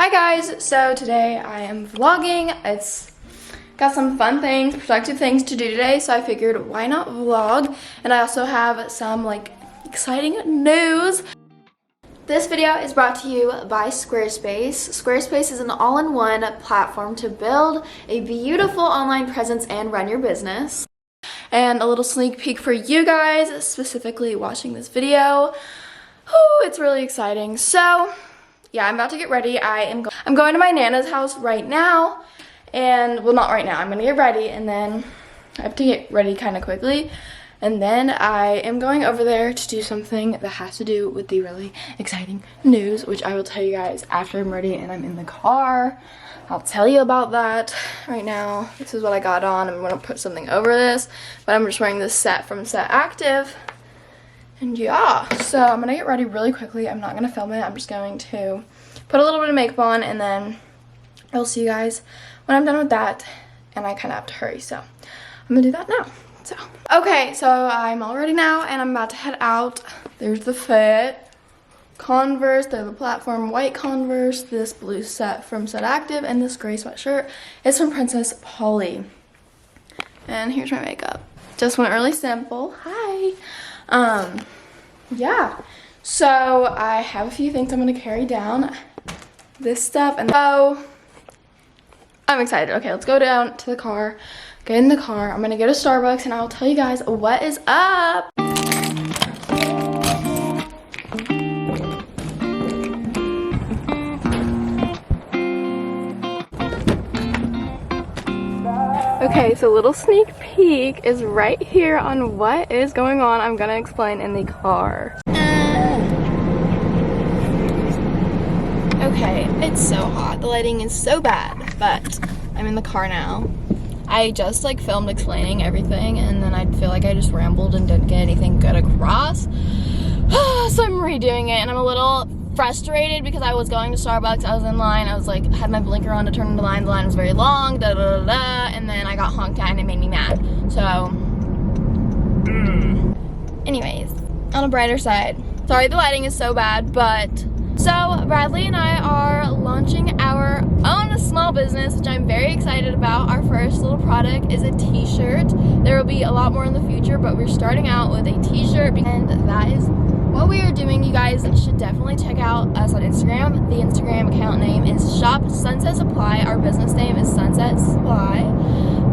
Hi guys, so today I am vlogging. It's got some fun things, productive things to do today, so I figured why not vlog? And I also have some like exciting news. This video is brought to you by Squarespace. Squarespace is an all-in-one platform to build a beautiful online presence and run your business. And a little sneak peek for you guys, specifically watching this video. Ooh, it's really exciting. So yeah, I'm about to get ready. I'm going to my Nana's house right now. And, well, not right now. I'm going to get ready, and then I have to get ready kind of quickly. And then I am going over there to do something that has to do with the really exciting news, which I will tell you guys after I'm ready and I'm in the car. I'll tell you about that right now. This is what I got on. I'm going to put something over this, but I'm just wearing this set from Set Active. And yeah, so I'm gonna get ready really quickly. I'm not gonna film it. I'm just going to put a little bit of makeup on, and then I'll see you guys when I'm done with that. And I kind of have to hurry, so I'm gonna do that now. So okay, so I'm all ready now, and I'm about to head out. There's the fit, Converse. They're the platform white Converse. This blue set from Set Active, and this gray sweatshirt is from Princess Polly. And here's my makeup. Just went really simple. Hi. Yeah, so I have a few things I'm gonna carry down, this stuff, and so I'm excited. Okay, let's go down to the car, get in the car. I'm gonna go to Starbucks and I'll tell you guys what is up. Okay, so little sneak peek is right here on what is going on. I'm gonna explain in the car. Okay, it's so hot. The lighting is so bad, but I'm in the car now. I just like filmed explaining everything, and then I feel like I just rambled and didn't get anything good across. So I'm redoing it, and I'm a little frustrated because I was going to Starbucks, I was in line, I was like, had my blinker on to turn into line, the line was very long, da da da da, and then I got honked at and it made me mad. So, anyways, on a brighter side, sorry the lighting is so bad, but, so Bradley and I are launching our own small business, which I'm very excited about. Our first little product is a t-shirt. There will be a lot more in the future, but we're starting out with a t-shirt, and that is what we are doing. You guys should definitely check out us on Instagram. The Instagram account name is Shop Sunset Supply. Our business name is Sunset Supply.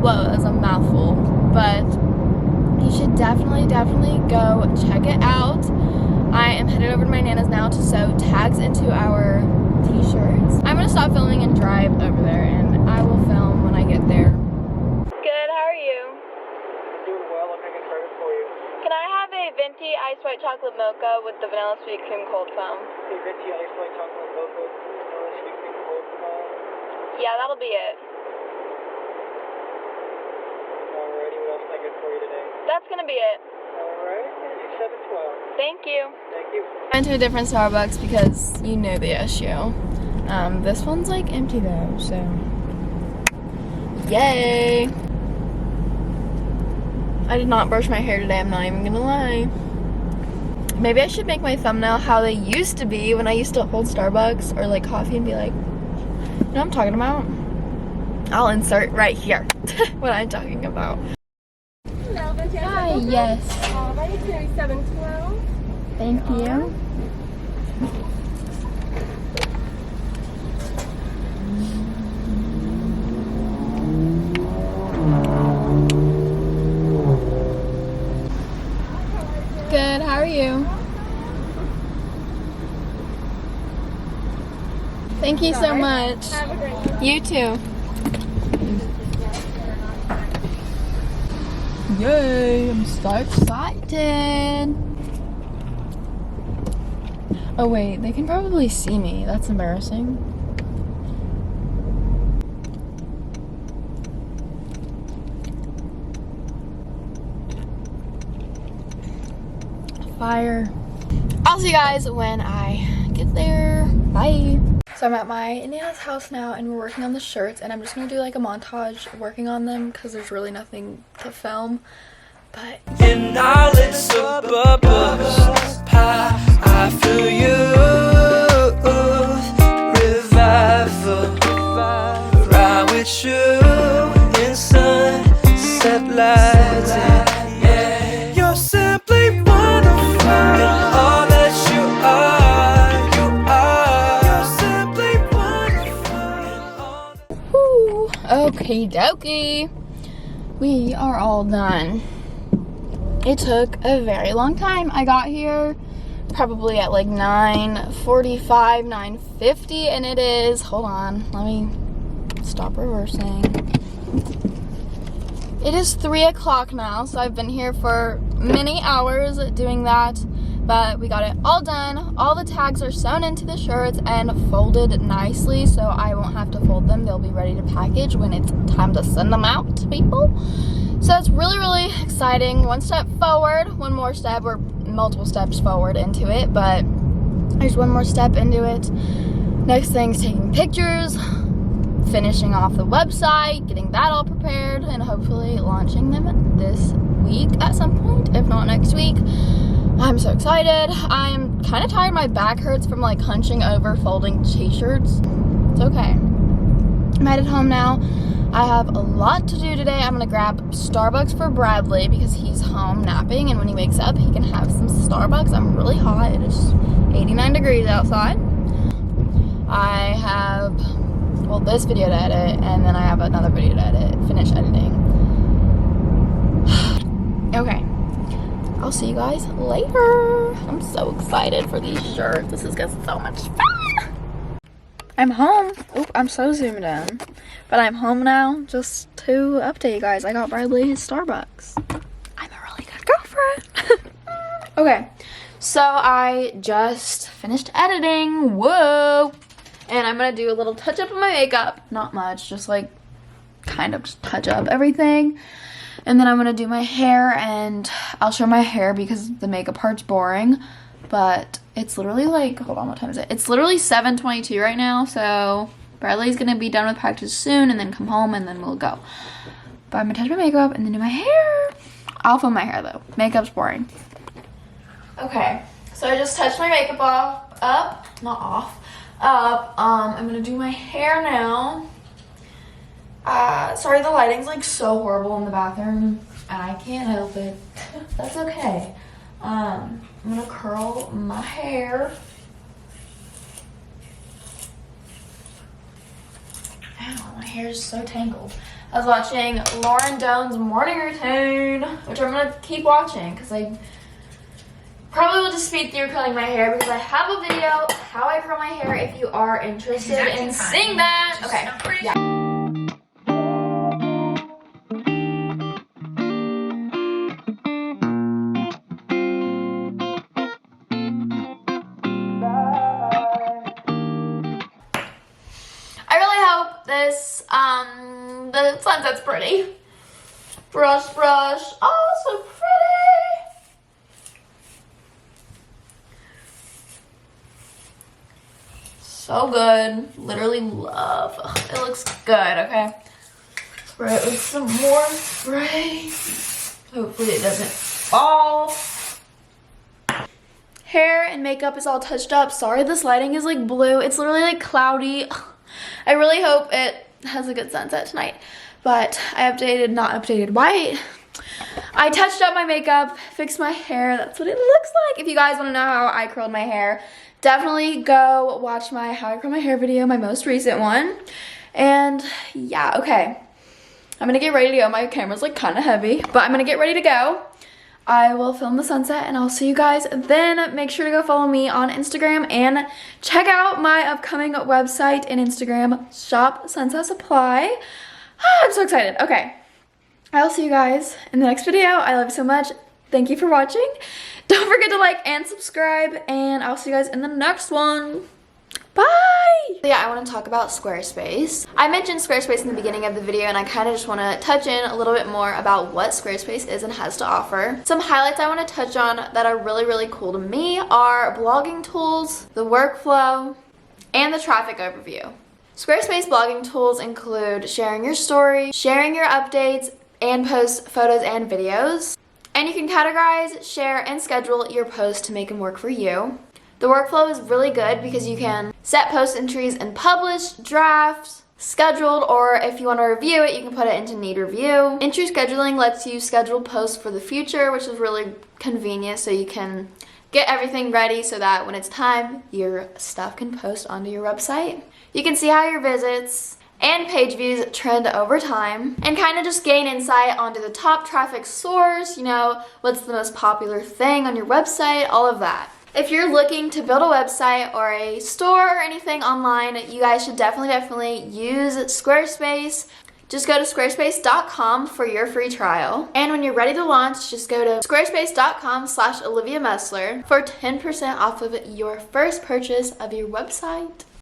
Whoa, that's a mouthful. But you should definitely go check it out. I am headed over to my Nana's now to sew tags into our t-shirts. I'm gonna stop filming and drive over there, and I will film when I get there. Good, how are you? I'm doing well. I'm making started for you. Can I have a venti ice white chocolate mocha with the vanilla sweet cream cold foam? A venti ice white chocolate mocha, vanilla sweet cream cold foam. Yeah, that'll be it. Alrighty, what else can I get for you today? That's gonna be it. Alright, 712. Thank you. Thank you. I went to a different Starbucks because you know the issue. This one's like empty though, so yay! I did not brush my hair today, I'm not even gonna lie. Maybe I should make my thumbnail how they used to be when I used to hold Starbucks or like coffee and be like, you know what I'm talking about? I'll insert right here what I'm talking about. Hi, yes. Alright, Terry 712. Thank you. Good, how are you? Thank you so much. Have a great one. You too. Yay, I'm so excited. Oh wait, they can probably see me. That's embarrassing. Fire. I'll see you guys when I get there. Bye. So I'm at my Nana's house now, and we're working on the shirts, and I'm just gonna do like a montage working on them because there's really nothing to film. But in all its suburbs, I feel you revive Okie dokie. We are all done. It took a very long time. I got here probably at like 9:45, 9:50, and it is, hold on, let me stop reversing. It is 3 o'clock now, so I've been here for many hours doing that, but we got it all done. All the tags are sewn into the shirts and folded nicely, so I won't have to fold them. They'll be ready to package when it's time to send them out to people. So it's really, really exciting. One step forward, one more step, or multiple steps forward into it, but there's one more step into it. Next thing's taking pictures, finishing off the website, getting that all prepared, and hopefully launching them this week at some point, if not next week. I'm so excited. I'm kind of tired. My back hurts from like hunching over folding t-shirts. It's okay. I'm headed home now. I have a lot to do today. I'm gonna grab Starbucks for Bradley because he's home napping, and when he wakes up he can have some Starbucks. I'm really hot. It's 89 degrees outside. I have, well, this video to edit, and then I have another video to edit, finish editing. Okay, I'll see you guys later. I'm so excited for these shirts. This is gonna be so much fun. I'm home. Oop, I'm so zoomed in. But I'm home now, just to update you guys. I got Bradley his Starbucks. I'm a really good girlfriend. Okay, so I just finished editing. Whoa! And I'm gonna do a little touch up of my makeup. Not much, just like kind of just touch up everything. And then I'm gonna do my hair, and I'll show my hair because the makeup part's boring. But it's literally like, hold on, what time is it? It's literally 7:22 right now, so Bradley's gonna be done with practice soon and then come home and then we'll go. But I'm gonna touch my makeup and then do my hair. I'll film my hair though. Makeup's boring. Okay, so I just touched my makeup up. I'm gonna do my hair now. Sorry, the lighting's like so horrible in the bathroom and I can't help it. That's okay. I'm gonna curl my hair. Ow, my hair is so tangled. I was watching Lauren Doan's morning routine, which I'm gonna keep watching because I probably will just speed through curling my hair because I have a video how I curl my hair if you are interested in seeing that. Okay, yeah. This, the sunset's pretty. Brush. Oh, so pretty. So good. Literally love. Ugh, it looks good, okay? Spray it with some more spray. Hopefully it doesn't fall. Hair and makeup is all touched up. Sorry, this lighting is like blue. It's literally like cloudy. I really hope it has a good sunset tonight, but I white. I touched up my makeup, fixed my hair. That's what it looks like. If you guys want to know how I curled my hair, definitely go watch my how I curl my hair video, my most recent one. And yeah, okay. I'm gonna get ready to go. My camera's like kind of heavy, but I'm gonna get ready to go. I will film the sunset and I'll see you guys then. Make sure to go follow me on Instagram and check out my upcoming website and Instagram, Shop Sunset Supply. I'm so excited. Okay, I'll see you guys in the next video. I love you so much. Thank you for watching. Don't forget to like and subscribe, and I'll see you guys in the next one. Bye! So yeah, I want to talk about Squarespace. I mentioned Squarespace in the beginning of the video, and I kind of just want to touch in a little bit more about what Squarespace is and has to offer. Some highlights I want to touch on that are really, really cool to me are blogging tools, the workflow, and the traffic overview. Squarespace blogging tools include sharing your story, sharing your updates, and post photos and videos. And you can categorize, share, and schedule your posts to make them work for you. The workflow is really good because you can set post entries in published, draft, scheduled, or if you want to review it, you can put it into need review. Entry scheduling lets you schedule posts for the future, which is really convenient, so you can get everything ready so that when it's time, your stuff can post onto your website. You can see how your visits and page views trend over time, and kind of just gain insight onto the top traffic source, you know, what's the most popular thing on your website, all of that. If you're looking to build a website or a store or anything online, you guys should definitely use Squarespace. Just go to squarespace.com for your free trial. And when you're ready to launch, just go to squarespace.com/Olivia Messler for 10% off of your first purchase of your website.